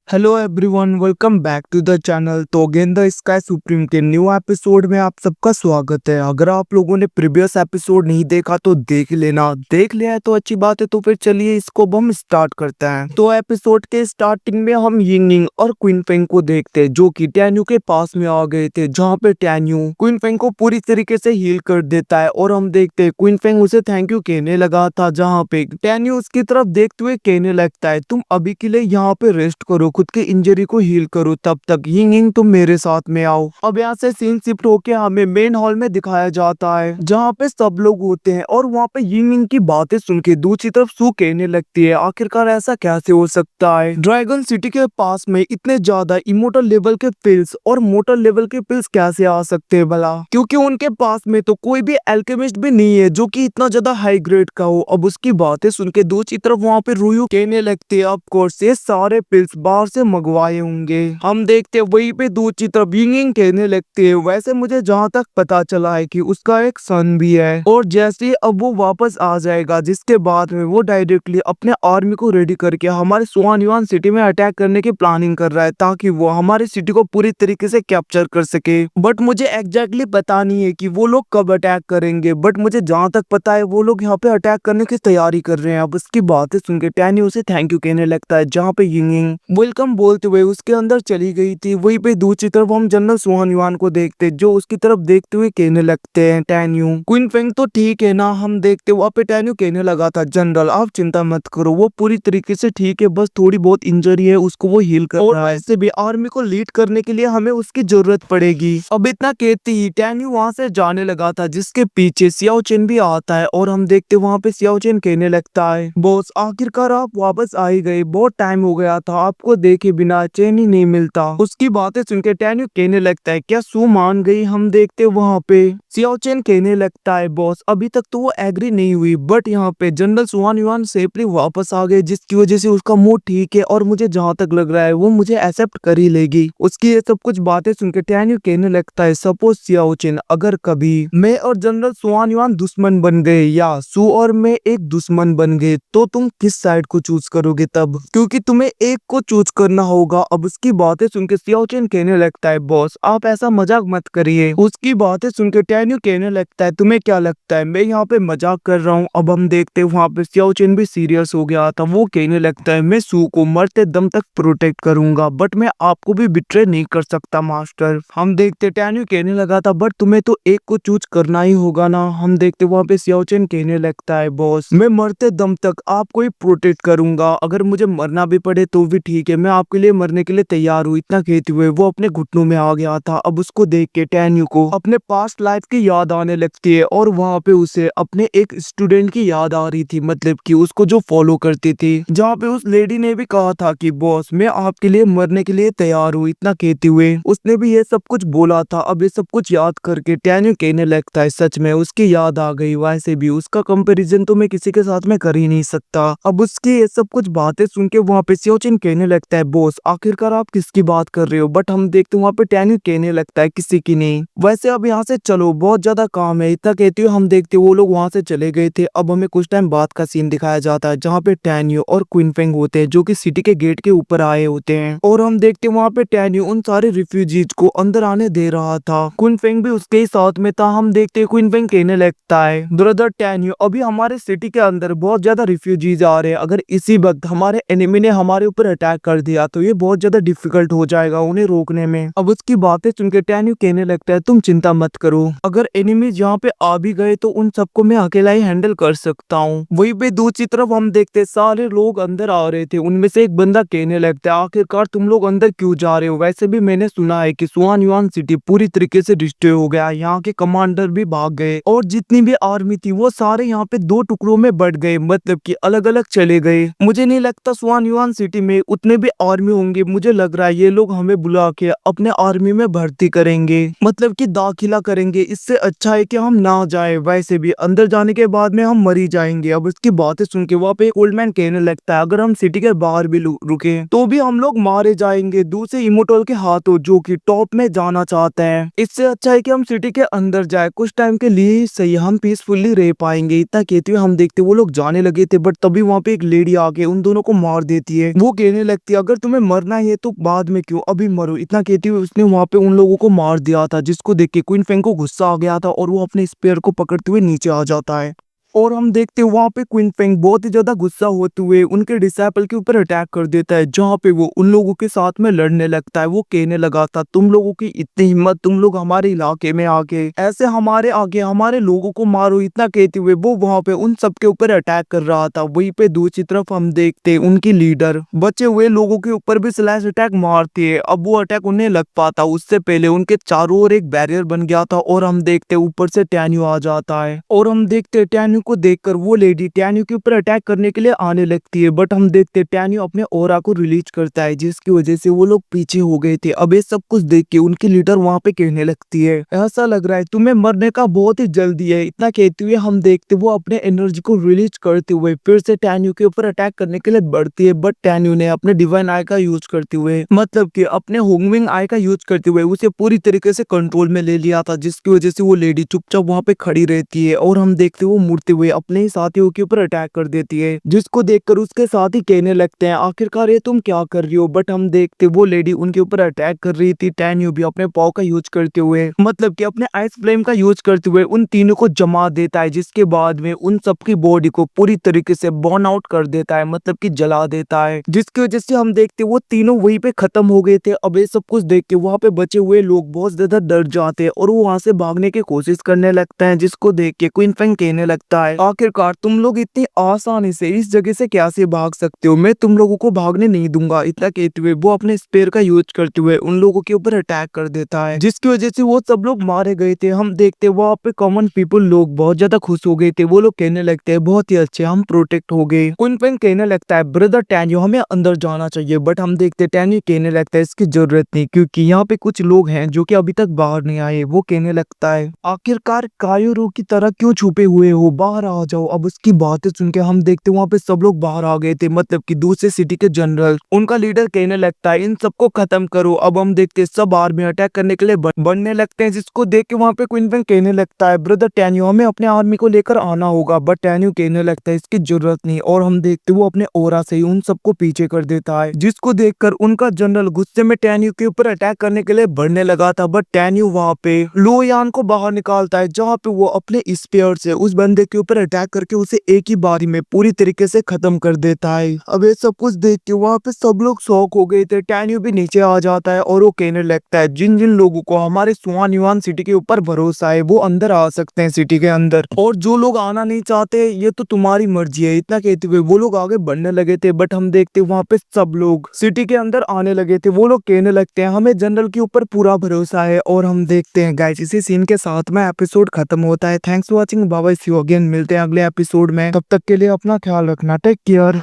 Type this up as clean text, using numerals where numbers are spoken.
Hello everyone, welcome back to the channel. तो again the sky supreme के new episode में आप सबका स्वागत है। अगर आप लोगों ने प्रीवियस एपिसोड नहीं देखा तो देख लेना, देख लिया है तो अच्छी बात है। तो फिर चलिए इसको अब हम स्टार्ट करते हैं। तो एपिसोड के स्टार्टिंग में हम यिंग और क्वीन फेंग को देखते हैं, जो कि टैन्यू के पास में आ गए थे, जहाँ पे टैन्यू क्वीन फेंग को पूरी तरीके से हील कर देता है। और हम देखते हैं क्वीन फेंग उसे थैंक यू कहने लगा था, जहाँ पे टैन्यू उसकी तरफ देखते हुए कहने लगता है, तुम अभी के लिए यहाँ पे रेस्ट करो, खुद की इंजरी को हील करो, तब तक यिंग तुम मेरे साथ में आओ। अब यहाँ से सीन शिफ्ट होके हमें मेन हॉल में दिखाया जाता है, जहाँ पे सब लोग होते हैं। और वहाँ पे यिंग की बातें सुन के दूसरी तरफ सू कहने लगती है, आखिरकार ऐसा कैसे हो सकता है? ड्रैगन सिटी के पास में इतने ज्यादा इमोर्टल लेवल के पिल्स और मोटल लेवल के पिल्स कैसे आ सकते हैं भला? क्योंकि उनके पास में तो कोई भी एल्केमिस्ट भी नहीं है जो कि इतना ज्यादा हाई ग्रेड का हो। अब उसकी बातें सुन के दूसरी तरफ वहाँ पे रुयू कहने लगती है, ऑफ कोर्स ये सारे पिल्स बाहर से मंगवाए होंगे। हम देखते वहीं पे दूसरी तरफ यिंग कहने लगती है, वैसे मुझे जहाँ तक पता चला है कि उसका एक सन भी है, और जैसे ही अब वो वापस आ जाएगा, जिसके बाद में वो डायरेक्टली अपने आर्मी को रेडी करके हमारे सुआन युआन सिटी में अटैक करने की प्लानिंग कर रहा है, ताकि वो हमारी सिटी को पूरी तरीके से कैप्चर कर सके। बट मुझे एग्जैक्टली पता नहीं है कि वो लोग कब अटैक करेंगे, बट मुझे जहाँ तक पता है वो लोग यहाँ पे अटैक करने की तैयारी कर रहे हैं। अब उसकी बातें सुन के टैन्यू उसे थैंक यू कहने लगता है, जहाँ पे यिंग वेलकम बोलते हुए उसके अंदर चली गई थी। वहीं पे दूसरी तरफ हम जनरल सुहान युआन को देखते, जो उसकी तरफ देखते हुए कहने लगते हैं, टैन्यू क्वीन फेंग तो ठीक है ना? हम देखते वहाँ पे टैन्यू कहने लगा था, जनरल आप चिंता मत करो, वो पूरी तरीके से ठीक है, बस थोड़ी बहुत इंजरी है, उसको वो हील कर रहा है। ऐसे भी आर्मी को लीड करने के लिए हमें उसकी जरूरत पड़ेगी। अब इतना कहते ही टैन्यू वहाँ से जाने लगा था, जिसके पीछे सियाओ चेन भी आता है। और हम देखते वहाँ पे सियाओ चेन कहने लगता है, बॉस आखिरकार आप वापस आ ही गए, बहुत टाइम हो गया था, आपको देखे बिना चैन ही नहीं मिलता। उसकी बातें सुनकर टैन्यू कहने लगता है, क्या सू मान गई? हम देखते वहाँ पे सियाओ चेन कहने लगता है, बॉस अभी तक तो वो एग्री नहीं हुई, बट यहाँ पे जनरल सुहान युआन सेफली वापस आ गए, जिसकी वजह से उसका मूड ठीक है, और मुझे जहाँ तक लग रहा है वो मुझे एक्सेप्ट कर ही लेगी। उसकी ये सब कुछ बातें सुनकर टैन्यू कहने लगता है, सपोज सियाओ चेन अगर कभी मैं और जनरल सुहान युआन दुश्मन बन गए, या सू और मैं एक दुश्मन बन गए, तो तुम किस साइड को चूज करोगे तब? क्योंकि तुम्हें एक को चूज करना होगा। अब उसकी बातें सुनकर सियाओ चेन कहने लगता है, बॉस आप ऐसा मजाक मत करिए। उसकी बातें सुनकर टैन्यू कहने लगता है, तुम्हें क्या लगता है मैं यहाँ पे मजाक कर रहा हूँ? अब हम देखते हैं वहाँ पे सियाओ चेन भी सीरियस हो गया था। वो कहने लगता है, मैं सू को मरते दम तक प्रोटेक्ट करूंगा, बट मैं आपको भी बिट्रे नहीं कर सकता मास्टर। हम देखते टैन्यू कहने लगा था, बट तुम्हें तो एक को चूज करना ही होगा ना? हम देखते वहाँ पे सियाओ चेन कहने लगता है, बॉस मैं मरते दम तक आपको ही प्रोटेक्ट करूंगा, अगर मुझे मरना भी पड़े तो भी ठीक है, मैं आपके लिए मरने के लिए तैयार हूँ। इतना कहते हुए वो अपने घुटनों में आ गया था। अब उसको देख के टैन्यू को अपने पास्ट लाइफ की याद आने लगती है, और वहाँ पे उसे अपने एक स्टूडेंट की याद आ रही थी, मतलब कि उसको जो फॉलो करती थी, जहाँ पे उस लेडी ने भी कहा था कि बॉस मैं आपके लिए मरने के लिए तैयार हूँ। इतना कहते हुए उसने भी ये सब कुछ बोला था। अब ये सब कुछ याद करके टैन्यू कहने लगता है, सच में उसकी याद आ गई, वैसे भी उसका कंपैरिजन तो मैं किसी के साथ में कर ही नहीं सकता। अब उसकी ये सब कुछ बातें सुन के वहाँ पे सियाओ चेन कहने लगता है, बॉस आखिरकार आप किसकी बात कर रहे हो? बट हम देखते वहाँ पे टैन्यू कहने लगता है, किसी की नहीं, वैसे अब यहाँ से चलो, बहुत ज्यादा काम है। इतना कहते हुए हम देखते वो लोग वहाँ से चले गए थे। अब हमें कुछ टाइम बाद का सीन दिखाया जाता है, जहाँ पे टैन्यू और क्वीन फेंग होते हैं, जो कि सिटी के गेट के ऊपर आए होते हैं। और हम देखते वहाँ पे टैन्यू उन सारे रिफ्यूजीज को अंदर आने दे रहा था, क्वीन फेंग भी उसके ही साथ में था। हम देखते क्वीन फेंग कहने लगता है, ब्रदर टैन्यू अभी हमारे सिटी के अंदर बहुत ज्यादा रिफ्यूजीज आ रहे हैं, अगर इसी वक्त हमारे एनिमी ने हमारे ऊपर अटैक कर दिया तो ये बहुत ज्यादा डिफिकल्ट हो जाएगा उन्हें रोकने में। अब उसकी बातें सुनकर टैन्यू कहने लगता है, तुम चिंता मत करो, अगर एनिमीज यहाँ पे आ भी गए तो उन सबको मैं अकेला ही हैंडल कर सकता हूँ। वहीं पे दूसरी तरफ हम देखते सारे लोग अंदर आ रहे थे। उनमें से एक बंदा कहने लगता है, आखिरकार तुम लोग अंदर क्यों जा रहे हो? वैसे भी मैंने सुना है कि सुआन युआन सिटी पूरी तरीके से डिस्ट्रॉय हो गया, यहाँ के कमांडर भी भाग गए, और जितनी भी आर्मी थी वो सारे यहाँ पे दो टुकड़ों में बढ़ गए, मतलब कि अलग अलग चले गए। मुझे नहीं लगता सुआन युआन सिटी में उतने भी आर्मी होंगे, मुझे लग रहा है ये लोग हमें बुला के अपने आर्मी में भर्ती करेंगे, मतलब कि दाखिला करेंगे। इससे अच्छा है कि हम ना जाए, वैसे भी अंदर जाने के बाद में हम मर ही जाएंगे। अब इसकी बातें सुन के वहाँ पे एक ओल्ड मैन कहने लगता है, अगर हम सिटी के बाहर भी रुके तो भी हम लोग मारे जाएंगे दूसरे इमोटल के हाथों, जो कि टॉप में जाना चाहते हैं। इससे अच्छा है कि हम सिटी के अंदर जाए, कुछ टाइम के लिए ही सही, हम पीसफुली रह पाएंगे। इतना कहते हुए हम देखते वो लोग जाने लगे थे, बट तभी वहाँ पे एक लेडी आके उन दोनों को मार देती है। वो कहने लगती है, अगर तुम्हें मरना है तो बाद में क्यों, अभी मरो। इतना कहते हुए उसने वहाँ पे उन लोगों को मार दिया था, जिसको देख के क्वीन फेंग को गुस्सा आ गया था और वो अपने स्पेयर को पकड़ते हुए नीचे आ जाता है। और हम देखते हैं वहां पे क्वीन फेंग बहुत ही ज्यादा गुस्सा होते हुए उनके डिसाइपल के ऊपर अटैक कर देता है, जहां पे वो उन लोगों के साथ में लड़ने लगता है। वो कहने लगा था, तुम लोगों की इतनी हिम्मत, तुम लोग हमारे इलाके में आके ऐसे हमारे आगे हमारे लोगों को मारो। इतना कहते हुए वो वहां पे उन सबके ऊपर अटैक कर रहा था। वहीं पे दूसरी तरफ हम देखते हैं उनकी लीडर बचे हुए लोगों के ऊपर भी स्लैश अटैक मारती है। अब वो अटैक उन्हें लग पाता, उससे पहले उनके चारों ओर एक बैरियर बन गया था। और हम देखते ऊपर से टैन्यू आ जाता है और हम देखते टैन्यू को देखकर वो लेडी टैन्यू के ऊपर अटैक करने के लिए आने लगती है, बट हम देखते टैन्यू अपने ऑरा को रिलीज करता है, जिसकी वजह से वो लोग पीछे हो गए थे। अब ये सब कुछ देख के उनकी लीडर वहां पे कहने लगती है, ऐसा लग रहा है तुम्हें मरने का बहुत ही जल्दी है। इतना कहते हुए हम देखते वो अपने एनर्जी को रिलीज करते हुए फिर से टैन्यू के ऊपर अटैक करने के लिए बढ़ती है, बट टैन्यू ने अपने डिवाइन आई का यूज करते हुए, मतलब कि अपने होंगविंग आई का यूज करते हुए उसे पूरी तरीके से कंट्रोल में ले लिया था, जिसकी वजह से वो लेडी चुपचाप वहां पे खड़ी रहती है। और हम देखते वो मुड़ते हुए अपने ही साथियों के ऊपर अटैक कर देती है, जिसको देखकर उसके साथी कहने लगते हैं, आखिरकार ये तुम क्या कर रही हो। बट हम देखते वो लेडी उनके ऊपर अटैक कर रही थी। टैन्यू भी अपने पाव का यूज करते हुए, मतलब कि अपने आइस फ्लेम का यूज करते हुए उन तीनों को जमा देता है, जिसके बाद में उन सबकी बॉडी को पूरी तरीके से बर्न आउट कर देता है, मतलब कि जला देता है, जिसकी वजह से हम देखते वो तीनों वहीं पे खत्म हो गए थे। अब ये सब कुछ देख के वहां पे बचे हुए लोग बहुत ज्यादा डर जाते हैं और वो वहां से भागने की कोशिश करने लगते हैं, जिसको देख के क्वीन फेंग कहने लगता है, आखिरकार तुम लोग इतनी आसानी से इस जगह से कैसे भाग सकते हो, मैं तुम लोगों को भागने नहीं दूंगा। इतना कहते हुए वो अपने स्पेयर का यूज करते हुए उन लोगों के ऊपर अटैक कर देता है, जिसकी वजह से वो सब लोग मारे गए थे। हम देखते वहाँ पे कॉमन पीपल लोग बहुत ज्यादा खुश हो गए थे। वो लोग कहने लगते हैं, बहुत ही अच्छे, हम प्रोटेक्ट हो गए। क्वीन फेंग कहने लगता है, ब्रदर टैन्यू हमें अंदर जाना चाहिए, बट हम देखते टैन्यू कहने लगता है, इसकी जरूरत नहीं, क्योंकि यहाँ पे कुछ लोग हैं जो कि अभी तक बाहर नहीं आए। वो कहने लगता है, आखिरकार कायोरू की तरह क्यों छुपे हुए हो, बाहर आ जाओ। अब उसकी बातें सुन के हम देखते वहाँ पे सब लोग बाहर आ गए थे, मतलब कि दूसरे सिटी के जनरल। उनका लीडर कहने लगता है, इन सबको खत्म करो। अब हम देखते सब आर्मी अटैक करने के लिए बनने लगते हैं, जिसको देख के वहाँ पे क्वीन फेंग कहने लगता है, ब्रदर टैन्यू हमें अपने आर्मी को लेकर आना होगा। बट टैन्यू कहने लगता है, इसकी जरूरत नहीं। और हम देखते वो अपने ओरा से ही उन सबको पीछे कर देता है, जिसको देखकर उनका जनरल गुस्से में टैन्यू के ऊपर अटैक करने के लिए बढ़ने लगा था। बट टैन्यू वहाँ पे लो यान को बाहर निकालता है, जहाँ पे वो अपने स्पेयर से उस बंदे के ऊपर अटैक करके उसे एक ही बारी में पूरी तरीके से खत्म कर देता है। अब ये सब कुछ देख के वहाँ पे सब लोग शॉक हो गए थे। टैन्यू भी नीचे आ जाता है और वो कहने लगता है, जिन जिन लोगों को हमारे स्वान युआन सिटी के ऊपर भरोसा है वो अंदर आ सकते हैं सिटी के अंदर, और जो लोग आना नहीं चाहते ये तो तुम्हारी मर्जी है। इतना कहते हुए वो लोग आगे बढ़ने लगे थे, बट हम देखते वहाँ पे सब लोग सिटी के अंदर आने लगे थे। वो लोग कहने लगते हैं, हमें जनरल के ऊपर पूरा भरोसा है। और हम देखते हैं गाइस, इसी सीन के साथ में एपिसोड खत्म होता है। Thanks for watching, bye bye, see you again. मिलते हैं अगले एपिसोड में, तब तक के लिए अपना ख्याल रखना, टेक केयर।